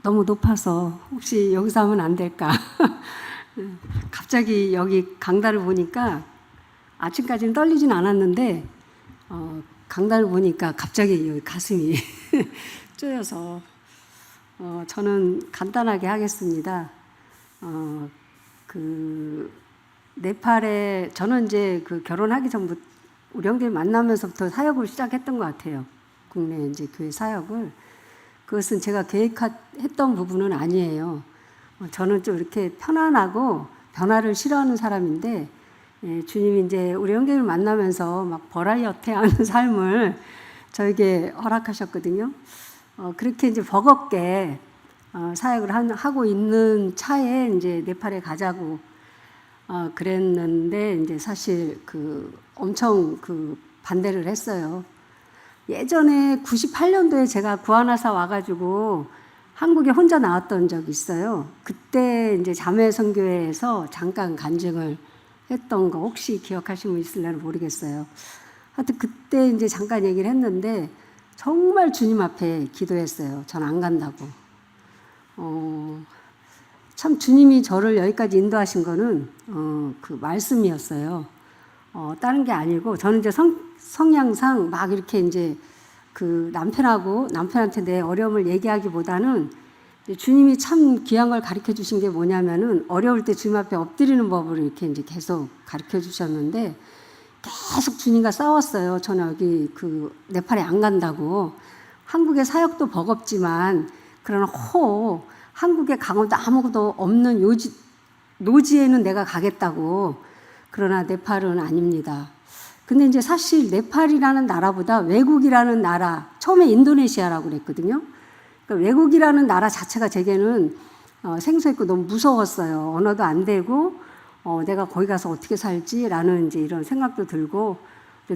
너무 높아서 혹시 여기서 하면 안 될까? 갑자기 여기 강단을 보니까 아침까지는 떨리진 않았는데 강단을 보니까 갑자기 여기 가슴이 쪼여서 저는 간단하게 하겠습니다. 네팔에 저는 이제 결혼하기 전부터 우리 형들 만나면서부터 사역을 시작했던 것 같아요. 국내 이제 교회 사역을. 그것은 제가 계획했던 부분은 아니에요. 저는 좀 이렇게 편안하고 변화를 싫어하는 사람인데, 주님이 이제 우리 형제를 만나면서 막 버라이어티하는 삶을 저에게 허락하셨거든요. 그렇게 이제 버겁게 사역을 하고 있는 차에 이제 네팔에 가자고 그랬는데, 이제 사실 엄청 반대를 했어요. 예전에 98년도에 제가 구하나사 와가지고 한국에 혼자 나왔던 적이 있어요. 그때 이제 자매선교회에서 잠깐 간증을 했던 거 혹시 기억하시는 분 있을려나 모르겠어요. 하여튼 그때 이제 잠깐 얘기를 했는데 정말 주님 앞에 기도했어요. 전 안 간다고. 참 주님이 저를 여기까지 인도하신 거는 말씀이었어요. 다른 게 아니고 저는 이제 성향상 막 이렇게 이제 남편한테 내 어려움을 얘기하기보다는 주님이 참 귀한 걸 가르쳐 주신 게 뭐냐면은 어려울 때 주님 앞에 엎드리는 법을 이렇게 이제 계속 가르쳐 주셨는데 계속 주님과 싸웠어요. 저는 여기 네팔에 안 간다고. 한국의 사역도 버겁지만 그러나 한국에 강원도 아무것도 없는 노지에는 내가 가겠다고. 그러나 네팔은 아닙니다. 근데 이제 사실 네팔이라는 나라보다 외국이라는 나라, 처음에 인도네시아라고 그랬거든요. 그러니까 외국이라는 나라 자체가 제게는 생소했고 너무 무서웠어요. 언어도 안 되고, 내가 거기 가서 어떻게 살지라는 이제 이런 생각도 들고,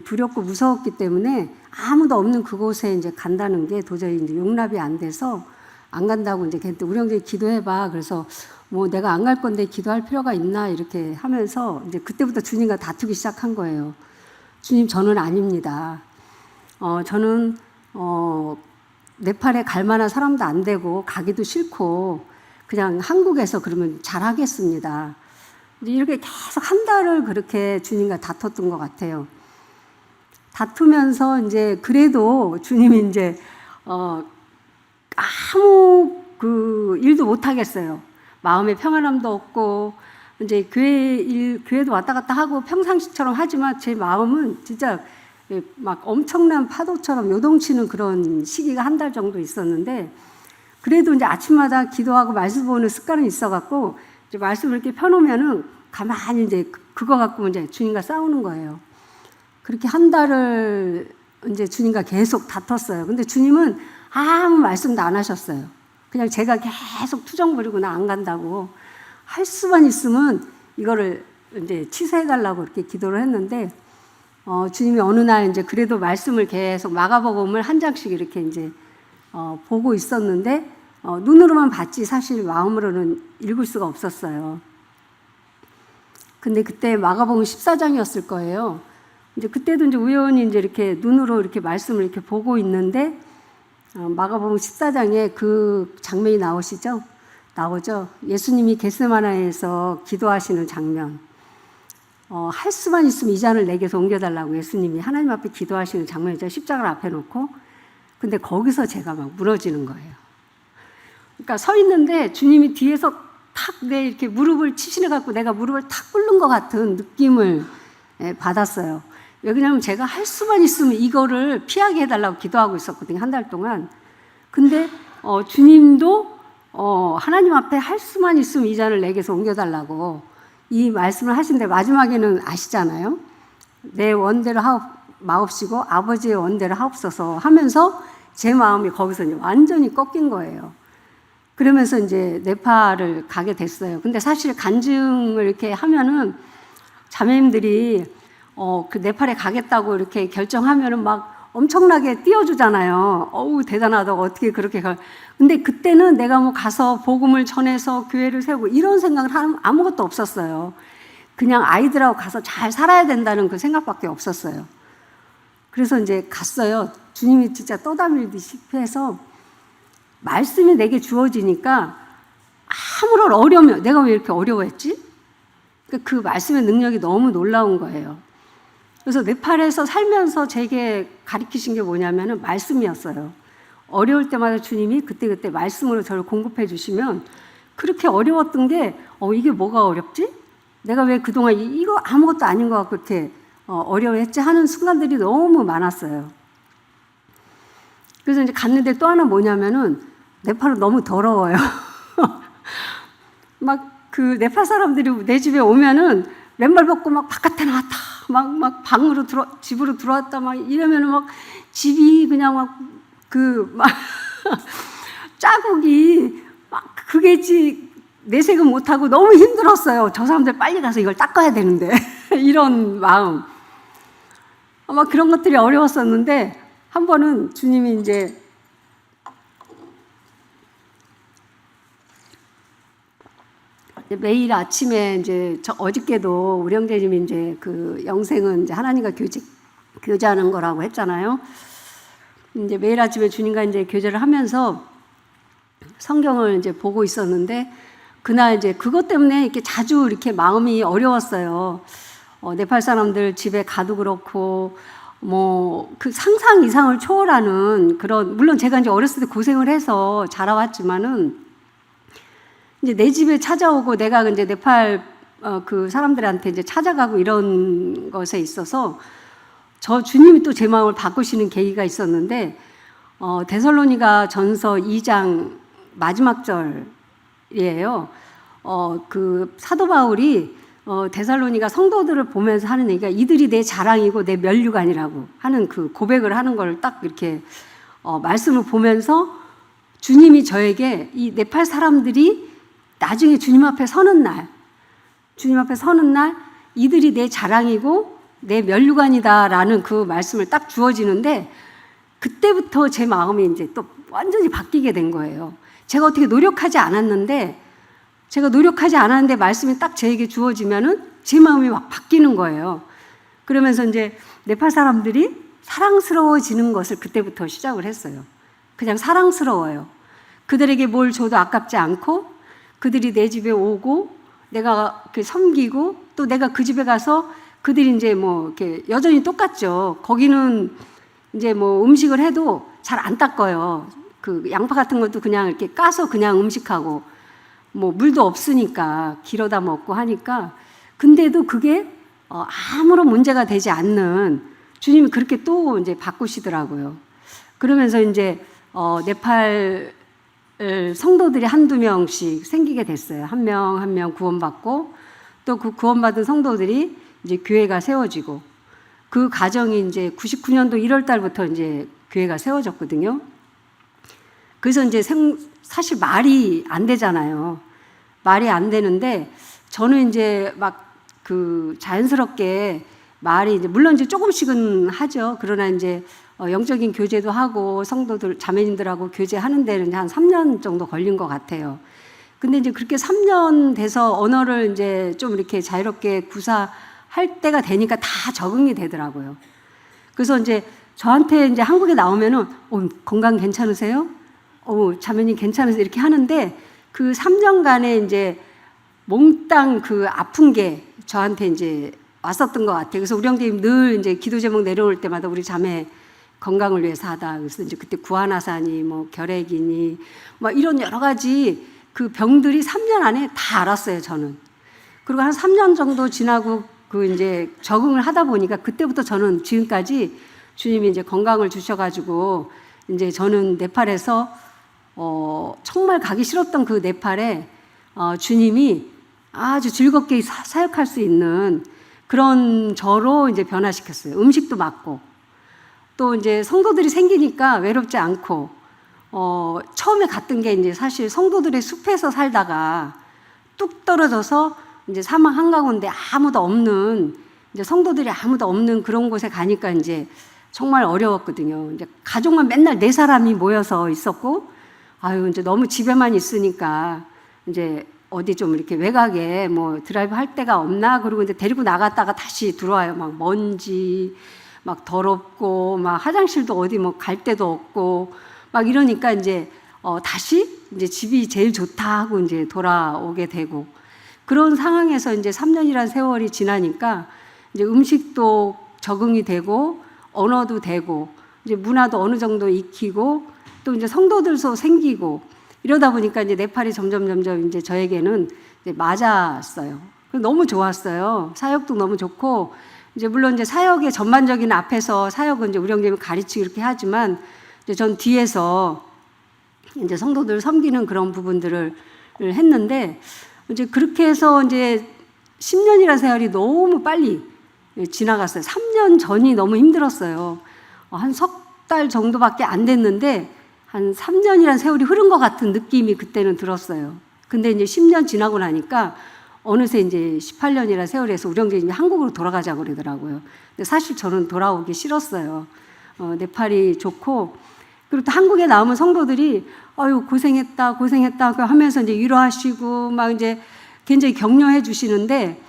두렵고 무서웠기 때문에 아무도 없는 그곳에 이제 간다는 게 도저히 이제 용납이 안 돼서 안 간다고 이제 걔한테 우리 형제 기도해봐. 그래서 뭐 내가 안 갈 건데 기도할 필요가 있나 이렇게 하면서 이제 그때부터 주님과 다투기 시작한 거예요. 주님, 저는 아닙니다. 저는 네팔에 갈 만한 사람도 안 되고 가기도 싫고 그냥 한국에서 그러면 잘하겠습니다. 이렇게 계속 한 달을 그렇게 주님과 다퉜던 것 같아요. 다투면서 이제 그래도 주님이 이제 아무 일도 못 하겠어요. 마음의 평안함도 없고 이제 교회도 왔다 갔다 하고 평상시처럼 하지만 제 마음은 진짜 막 엄청난 파도처럼 요동치는 그런 시기가 한 달 정도 있었는데 그래도 이제 아침마다 기도하고 말씀 보는 습관은 있어갖고 이제 말씀을 이렇게 펴놓으면은 가만히 이제 그거 갖고 이제 주님과 싸우는 거예요. 그렇게 한 달을 이제 주님과 계속 다퉜어요. 근데 주님은 아무 말씀도 안 하셨어요. 그냥 제가 계속 투정 부리고 나 안 간다고 할 수만 있으면 이거를 이제 취소해달라고 이렇게 기도를 했는데, 주님이 어느 날 이제 그래도 말씀을 계속 마가복음을 한 장씩 이렇게 이제 보고 있었는데, 눈으로만 봤지 사실 마음으로는 읽을 수가 없었어요. 근데 그때 마가복음 14장이었을 거예요. 이제 그때도 이제 우연히 이제 이렇게 눈으로 이렇게 말씀을 이렇게 보고 있는데, 마가복음 14장에 그 장면이 나오죠. 예수님이 겟세마네에서 기도하시는 장면. 할 수만 있으면 이 잔을 내게서 옮겨달라고 예수님이 하나님 앞에 기도하시는 장면이죠. 십자가를 앞에 놓고. 근데 거기서 제가 막 무너지는 거예요. 그러니까 서 있는데 주님이 뒤에서 탁 내 이렇게 무릎을 치시는 갖고 내가 무릎을 탁 꿇는 것 같은 느낌을 받았어요. 왜냐하면 제가 할 수만 있으면 이거를 피하게 해달라고 기도하고 있었거든요. 한 달 동안. 근데 주님도 하나님 앞에 할 수만 있으면 이 잔을 내게서 옮겨달라고 이 말씀을 하신데 마지막에는 아시잖아요. 내 원대로 마옵시고 아버지의 원대로 하옵소서 하면서 제 마음이 거기서 이제 완전히 꺾인 거예요. 그러면서 이제 네팔을 가게 됐어요. 근데 사실 간증을 이렇게 하면은 자매님들이 네팔에 가겠다고 이렇게 결정하면은 막 엄청나게 띄워주잖아요. 어우, 대단하다고 어떻게 그렇게 가. 근데 그때는 내가 뭐 가서 복음을 전해서 교회를 세우고 이런 생각을 하는 아무것도 없었어요. 그냥 아이들하고 가서 잘 살아야 된다는 그 생각밖에 없었어요. 그래서 이제 갔어요. 주님이 진짜 떠다밀듯이 해서 말씀이 내게 주어지니까 아무런 어려움이, 내가 왜 이렇게 어려워했지? 그 말씀의 능력이 너무 놀라운 거예요. 그래서 네팔에서 살면서 제게 가르치신 게 뭐냐면은 말씀이었어요. 어려울 때마다 주님이 그때그때 말씀으로 저를 공급해 주시면 그렇게 어려웠던 게 이게 뭐가 어렵지? 내가 왜 그동안 이거 아무것도 아닌 것 같고 이렇게 어려워했지 하는 순간들이 너무 많았어요. 그래서 이제 갔는데 또 하나 뭐냐면은 네팔은 너무 더러워요. 막 그 네팔 사람들이 내 집에 오면은 맨발 벗고 막 바깥에 나왔다. 막 방으로 집으로 들어왔다. 막 이러면은 막 집이 그냥 막 자국이 막 그게 내색은 못하고 너무 힘들었어요. 저 사람들 빨리 가서 이걸 닦아야 되는데. 이런 마음. 막 그런 것들이 어려웠었는데 한 번은 주님이 이제 매일 아침에 이제 어저께도 우리 형제님이 이제 그 영생은 이제 하나님과 교제하는 거라고 했잖아요. 이제 매일 아침에 주님과 이제 교제를 하면서 성경을 이제 보고 있었는데 그날 이제 그것 때문에 이렇게 자주 이렇게 마음이 어려웠어요. 네팔 사람들 집에 가도 그렇고 뭐 그 상상 이상을 초월하는 그런, 물론 제가 이제 어렸을 때 고생을 해서 자라왔지만은 이제 내 집에 찾아오고 내가 이제 네팔 그 사람들한테 이제 찾아가고 이런 것에 있어서 저 주님이 또 제 마음을 바꾸시는 계기가 있었는데 데살로니가 전서 2장 마지막 절이에요. 그 사도 바울이 데살로니가 성도들을 보면서 하는 얘기가 이들이 내 자랑이고 내 면류관이라고 하는 그 고백을 하는 걸 딱 이렇게 말씀을 보면서 주님이 저에게 이 네팔 사람들이 나중에 주님 앞에 서는 날 이들이 내 자랑이고 내 면류관이다라는 그 말씀을 딱 주어지는데 그때부터 제 마음이 이제 또 완전히 바뀌게 된 거예요. 제가 어떻게 노력하지 않았는데 말씀이 딱 저에게 주어지면은 제 마음이 막 바뀌는 거예요. 그러면서 이제 네팔 사람들이 사랑스러워지는 것을 그때부터 시작을 했어요. 그냥 사랑스러워요. 그들에게 뭘 줘도 아깝지 않고 그들이 내 집에 오고 내가 섬기고 또 내가 그 집에 가서 그들이 이제 뭐 이렇게 여전히 똑같죠. 거기는 이제 뭐 음식을 해도 잘 안 닦아요. 그 양파 같은 것도 그냥 이렇게 까서 그냥 음식하고 뭐 물도 없으니까 길어다 먹고 하니까 근데도 그게 아무런 문제가 되지 않는 주님이 그렇게 또 이제 바꾸시더라고요. 그러면서 이제 네팔 성도들이 한두 명씩 생기게 됐어요. 한 명 구원받고 또 그 구원받은 성도들이 이제 교회가 세워지고 그 과정이 이제 99년도 1월 달부터 이제 교회가 세워졌거든요. 그래서 이제 사실 말이 안 되잖아요. 말이 안 되는데 저는 이제 막 그 자연스럽게 말이 이제 물론 이제 조금씩은 하죠. 그러나 이제 영적인 교제도 하고 성도들 자매님들하고 교제하는 데는 한 3년 정도 걸린 것 같아요. 근데 이제 그렇게 3년 돼서 언어를 이제 좀 이렇게 자유롭게 구사할 때가 되니까 다 적응이 되더라고요. 그래서 이제 저한테 이제 한국에 나오면은 건강 괜찮으세요? 자매님 괜찮으세요? 이렇게 하는데 그 3년간에 이제 몽땅 그 아픈 게 저한테 이제 왔었던 것 같아요. 그래서 우리 형제님 늘 이제 기도 제목 내려올 때마다 우리 자매 건강을 위해서 하다. 그래서 이제 그때 구안화사니 뭐 결핵이니 뭐 이런 여러 가지 그 병들이 3년 안에 다 알았어요, 저는. 그리고 한 3년 정도 지나고 그 이제 적응을 하다 보니까 그때부터 저는 지금까지 주님이 이제 건강을 주셔가지고 이제 저는 네팔에서 정말 가기 싫었던 그 네팔에 주님이 아주 즐겁게 사역할 수 있는 그런 저로 이제 변화시켰어요. 음식도 맞고 또 이제 성도들이 생기니까 외롭지 않고 처음에 갔던 게 이제 사실 성도들의 숲에서 살다가 뚝 떨어져서 이제 사막 한가운데 아무도 없는 이제 성도들이 아무도 없는 그런 곳에 가니까 이제 정말 어려웠거든요. 이제 가족만 맨날 4사람이 모여서 있었고 이제 너무 집에만 있으니까 이제 어디 좀 이렇게 외곽에 뭐 드라이브 할 데가 없나? 그리고 이제 데리고 나갔다가 다시 들어와요. 막 먼지, 막 더럽고, 막 화장실도 어디 뭐 갈 데도 없고, 막 이러니까 이제 다시 이제 집이 제일 좋다 하고 이제 돌아오게 되고, 그런 상황에서 이제 3년이라는 세월이 지나니까 이제 음식도 적응이 되고 언어도 되고 이제 문화도 어느 정도 익히고 또 이제 성도들도 생기고 이러다 보니까 이제 네팔이 점점 이제 저에게는 이제 맞았어요. 너무 좋았어요. 사역도 너무 좋고 이제 물론 이제 사역의 전반적인 앞에서 사역은 이제 우령님이 가르치고 이렇게 하지만 이제 전 뒤에서 이제 성도들 섬기는 그런 부분들을 했는데 이제 그렇게 해서 이제 10년이라는 세월이 너무 빨리 지나갔어요. 3년 전이 너무 힘들었어요. 한 석 달 정도밖에 안 됐는데 한 3년이라는 세월이 흐른 것 같은 느낌이 그때는 들었어요. 근데 이제 10년 지나고 나니까 어느새 이제 18년이라는 세월에서 우령제님이 한국으로 돌아가자고 그러더라고요. 근데 사실 저는 돌아오기 싫었어요. 네팔이 좋고, 그리고 또 한국에 나오면 성도들이 아유 고생했다 하면서 이제 위로하시고 막 이제 굉장히 격려해 주시는데,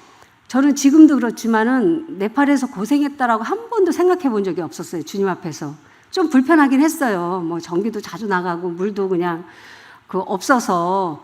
저는 지금도 그렇지만은 네팔에서 고생했다라고 한 번도 생각해 본 적이 없었어요. 주님 앞에서. 좀 불편하긴 했어요. 뭐 전기도 자주 나가고 물도 그냥 없어서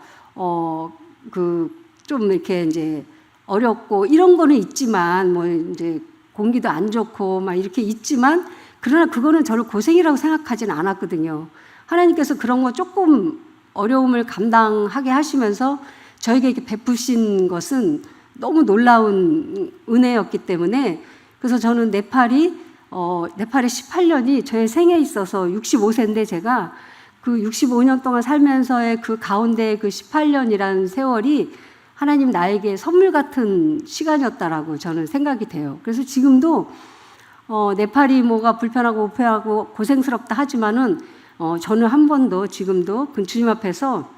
좀 이렇게 이제 어렵고 이런 거는 있지만, 뭐 이제 공기도 안 좋고 막 이렇게 있지만, 그러나 그거는 저를 고생이라고 생각하진 않았거든요. 하나님께서 그런 거 조금 어려움을 감당하게 하시면서 저에게 이렇게 베푸신 것은 너무 놀라운 은혜였기 때문에, 그래서 저는 네팔의 18년이 저의 생에 있어서 65세인데 제가 그 65년 동안 살면서의 그 가운데 그 18년이라는 세월이 하나님 나에게 선물 같은 시간이었다라고 저는 생각이 돼요. 그래서 지금도 네팔이 뭐가 불편하고 고생스럽다 하지만은 저는 한 번도 지금도 그 주님 앞에서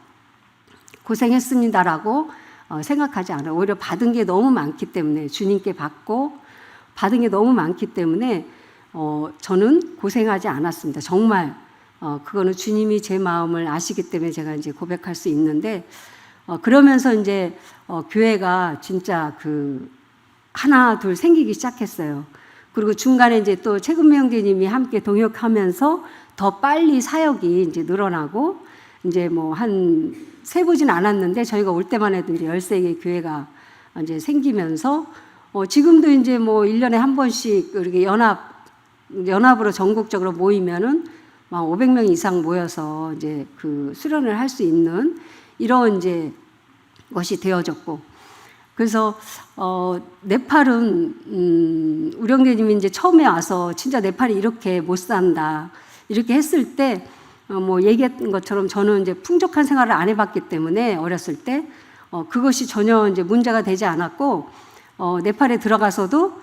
고생했습니다라고 생각하지 않아요. 오히려 받은 게 너무 많기 때문에, 주님께 받고 받은 게 너무 많기 때문에 저는 고생하지 않았습니다. 정말 그거는 주님이 제 마음을 아시기 때문에 제가 이제 고백할 수 있는데, 그러면서 이제 교회가 진짜 하나 둘 생기기 시작했어요. 그리고 중간에 이제 또 최근미 형제님이 함께 동역하면서 더 빨리 사역이 이제 늘어나고, 이제 뭐 세보진 않았는데 저희가 올 때만 해도 이제 13개의 교회가 이제 생기면서 지금도 이제 뭐 1년에 한 번씩 이렇게 연합으로 전국적으로 모이면은 막 500명 이상 모여서 이제 수련을 할 수 있는 이런 이제 것이 되어졌고, 그래서 네팔은 우령대님이 이제 처음에 와서 진짜 네팔이 이렇게 못 산다 이렇게 했을 때 뭐 얘기했던 것처럼 저는 이제 풍족한 생활을 안 해봤기 때문에 어렸을 때 그것이 전혀 이제 문제가 되지 않았고, 네팔에 들어가서도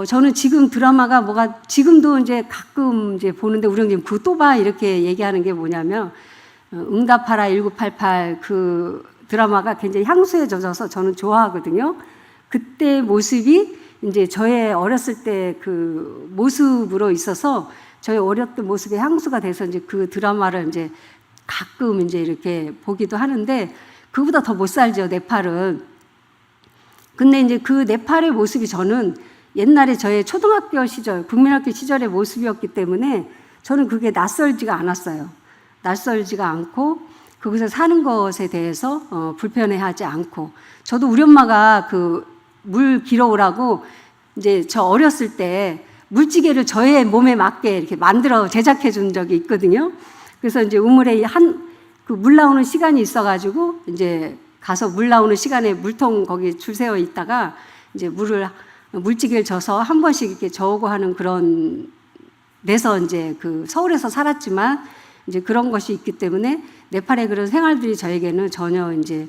저는 지금 드라마가 뭐가 지금도 이제 가끔 이제 보는데 우령님 그거 또 봐 이렇게 얘기하는 게 뭐냐면 응답하라 1988 그 드라마가 굉장히 향수에 젖어서 저는 좋아하거든요. 그때 모습이 이제 저의 어렸을 때 그 모습으로 있어서 저의 어렸던 모습의 향수가 돼서 이제 그 드라마를 이제 가끔 이제 이렇게 보기도 하는데, 그보다 더 못 살죠, 네팔은. 근데 이제 그 네팔의 모습이 저는 옛날에 저의 초등학교 시절, 국민학교 시절의 모습이었기 때문에 저는 그게 낯설지가 않았어요. 낯설지가 않고 거기서 사는 것에 대해서 불편해하지 않고, 저도 우리 엄마가 물 길어오라고 이제 저 어렸을 때 물지개를 저의 몸에 맞게 이렇게 만들어 제작해 준 적이 있거든요. 그래서 이제 우물에 물 나오는 시간이 있어가지고 이제 가서 물 나오는 시간에 물통 거기 줄 세워 있다가 이제 물지개를 져서 한 번씩 이렇게 저오고 하는 그런 데서 이제 서울에서 살았지만 이제 그런 것이 있기 때문에 네팔의 그런 생활들이 저에게는 전혀 이제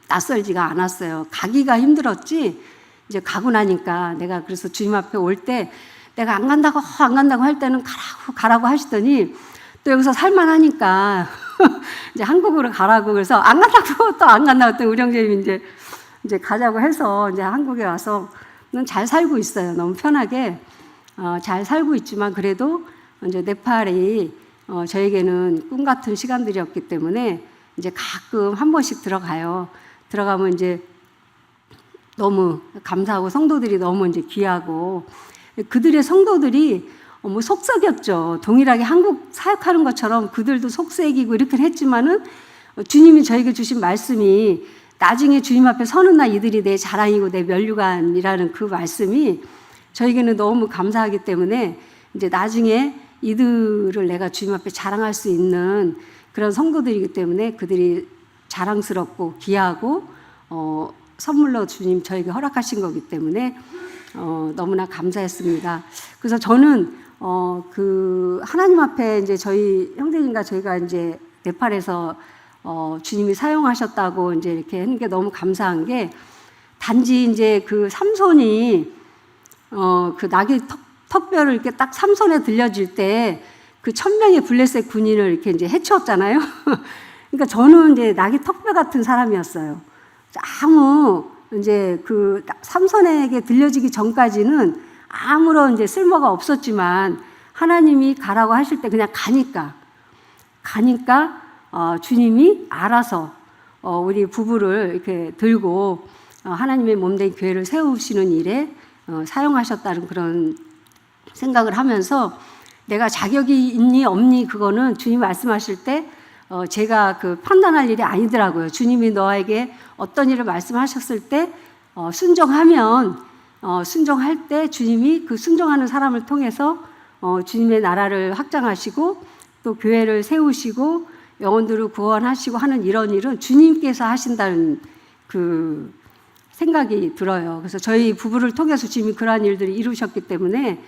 낯설지가 않았어요. 가기가 힘들었지, 이제 가고 나니까 내가 그래서 주님 앞에 올 때 내가 안 간다고 할 때는 가라고 하시더니 또 여기서 살만하니까 이제 한국으로 가라고, 그래서 안 간다고 또 안 간다고 했더니 우령제님이 이제 가자고 해서 이제 한국에 와서는 잘 살고 있어요. 너무 편하게 잘 살고 있지만 그래도 이제 네팔이 저에게는 꿈 같은 시간들이었기 때문에 이제 가끔 한 번씩 들어가요. 들어가면 이제 너무 감사하고 성도들이 너무 이제 귀하고, 그들의 성도들이 뭐 속썩였죠. 동일하게 한국 사역하는 것처럼 그들도 속썩이고 이렇게 했지만은 주님이 저에게 주신 말씀이 나중에 주님 앞에 서는 날 이들이 내 자랑이고 내 면류관이라는 그 말씀이 저에게는 너무 감사하기 때문에 이제 나중에 이들을 내가 주님 앞에 자랑할 수 있는 그런 성도들이기 때문에 그들이 자랑스럽고 귀하고 선물로 주님 저에게 허락하신 거기 때문에 너무나 감사했습니다. 그래서 저는 그 하나님 앞에 이제 저희 형제님과 저희가 이제 네팔에서 주님이 사용하셨다고 이제 이렇게 하는 게 너무 감사한 게 단지 이제 그 삼손이 그 나귀 턱뼈를 이렇게 딱 삼손에 들려질 때 그 1000명의 블레셋 군인을 이렇게 이제 해치웠잖아요. 그러니까 저는 이제 나귀 턱뼈 같은 사람이었어요. 아무 이제 그 삼손에게 들려지기 전까지는 아무런 이제 쓸모가 없었지만 하나님이 가라고 하실 때 그냥 가니까 주님이 알아서 우리 부부를 이렇게 들고 하나님의 몸된 교회를 세우시는 일에 사용하셨다는 그런 생각을 하면서 내가 자격이 있니 없니 그거는 주님 말씀하실 때 제가 그 판단할 일이 아니더라고요. 주님이 너에게 어떤 일을 말씀하셨을 때 순종하면 순종할 때 주님이 그 순종하는 사람을 통해서 주님의 나라를 확장하시고 또 교회를 세우시고 영혼들을 구원하시고 하는 이런 일은 주님께서 하신다는 그 생각이 들어요. 그래서 저희 부부를 통해서 주님이 그러한 일들을 이루셨기 때문에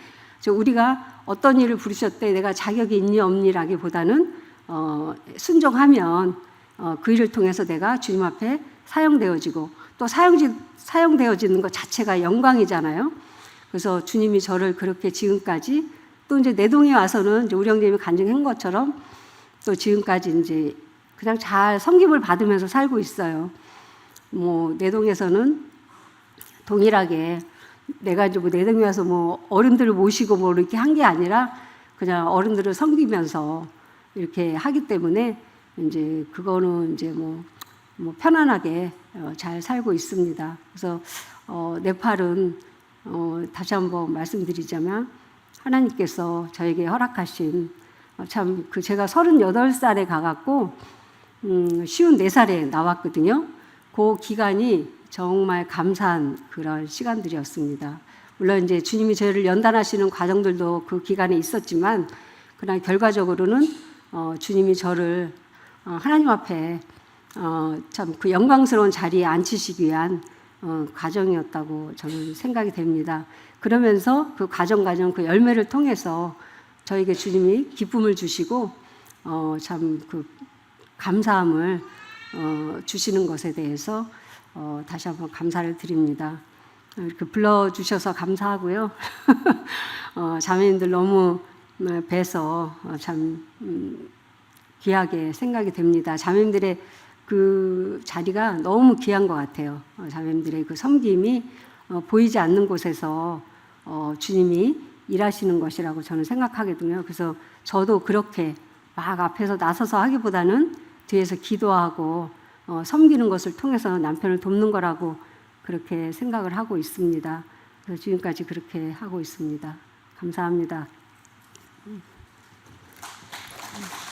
우리가 어떤 일을 부르셨대 내가 자격이 있니 없니라기보다는 순종하면 그 일을 통해서 내가 주님 앞에 사용되어지고 또 사용되어지는 것 자체가 영광이잖아요. 그래서 주님이 저를 그렇게 지금까지 또 이제 내동에 와서는 이제 우리 형님이 간증한 것처럼 또 지금까지 이제 그냥 잘 섬김을 받으면서 살고 있어요. 뭐 내동에서는 동일하게 내가 이제 뭐 내동에 와서 뭐 어른들을 모시고 뭐 이렇게 한 게 아니라 그냥 어른들을 섬기면서 이렇게 하기 때문에 이제 그거는 이제 뭐 편안하게 잘 살고 있습니다. 그래서 네팔은 다시 한번 말씀드리자면 하나님께서 저에게 허락하신 참 그 제가 38살에 가갖고 54살에 나왔거든요. 그 기간이 정말 감사한 그런 시간들이었습니다. 물론 이제 주님이 저를 연단하시는 과정들도 그 기간에 있었지만 그러나 결과적으로는 주님이 저를 하나님 앞에 참 그 영광스러운 자리에 앉히시기 위한 과정이었다고 저는 생각이 됩니다. 그러면서 그 과정 그 열매를 통해서 저에게 주님이 기쁨을 주시고 참 그 감사함을 주시는 것에 대해서 다시 한번 감사를 드립니다. 이렇게 불러주셔서 감사하고요. 자매님들 너무 뵈서 참 귀하게 생각이 됩니다. 자매님들의 그 자리가 너무 귀한 것 같아요. 자매님들의 그 섬김이 보이지 않는 곳에서 주님이 일하시는 것이라고 저는 생각하거든요. 그래서 저도 그렇게 막 앞에서 나서서 하기보다는 뒤에서 기도하고 섬기는 것을 통해서 남편을 돕는 거라고 그렇게 생각을 하고 있습니다. 그래서 지금까지 그렇게 하고 있습니다. 감사합니다.